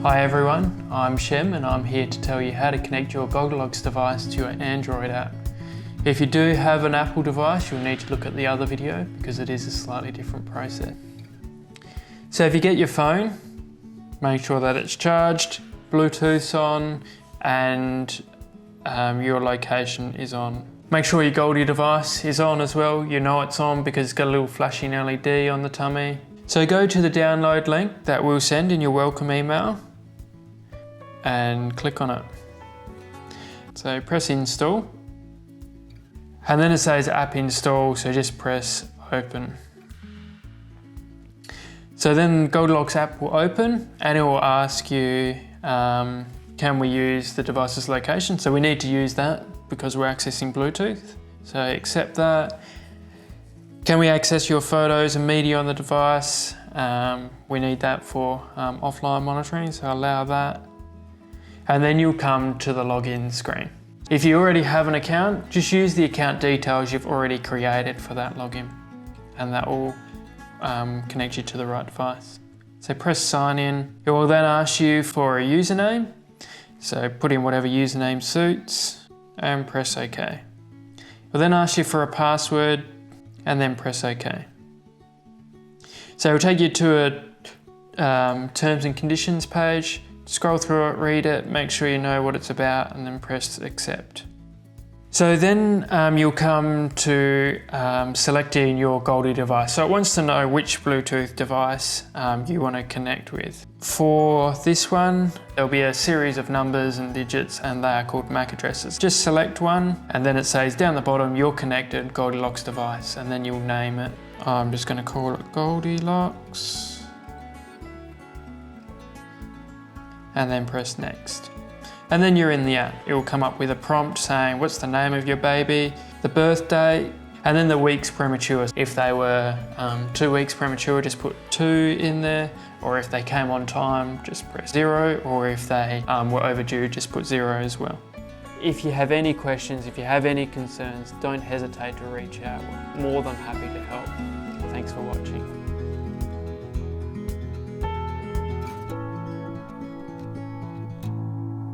Hi everyone, I'm Shem and I'm here to tell you how to connect your Goldilocks device to your Android app. If you do have an Apple device, you'll need to look at the other video because it is a slightly different process. So if you get your phone, make sure that it's charged, Bluetooth's on, and your location is on. Make sure your Goldie device is on as well. You know it's on because it's got a little flashing LED on the tummy. So go to the download link that we'll send in your welcome email and click on it. So press install. And then it says app install, so just press open. So then Goldilocks app will open and it will ask you, can we use the device's location? So we need to use that because we're accessing Bluetooth. So accept that. Can we access your photos and media on the device? We need that for offline monitoring, so allow that. And then you'll come to the login screen. If you already have an account, just use the account details you've already created for that login, and that will connect you to the right device. So press sign in. It will then ask you for a username. So put in whatever username suits and press OK. It will then ask you for a password and then press OK. So it will take you to a terms and conditions page. Scroll through it, read it, make sure you know what it's about, and then press accept. So then you'll come to selecting your Goldie device. So it wants to know which Bluetooth device you want to connect with. For this one, there'll be a series of numbers and digits, and they are called MAC addresses. Just select one, and then it says down the bottom, your connected Goldilocks device, and then you'll name it. I'm just going to call it Goldilocks. And then press next. And then you're in the app. It will come up with a prompt saying what's the name of your baby, the birth date, and then the weeks premature. If they were 2 weeks premature, just put 2 in there, or if they came on time, just press 0, or if they were overdue, just put 0 as well. If you have any questions, if you have any concerns, don't hesitate to reach out. We're more than happy to help. Thanks for watching.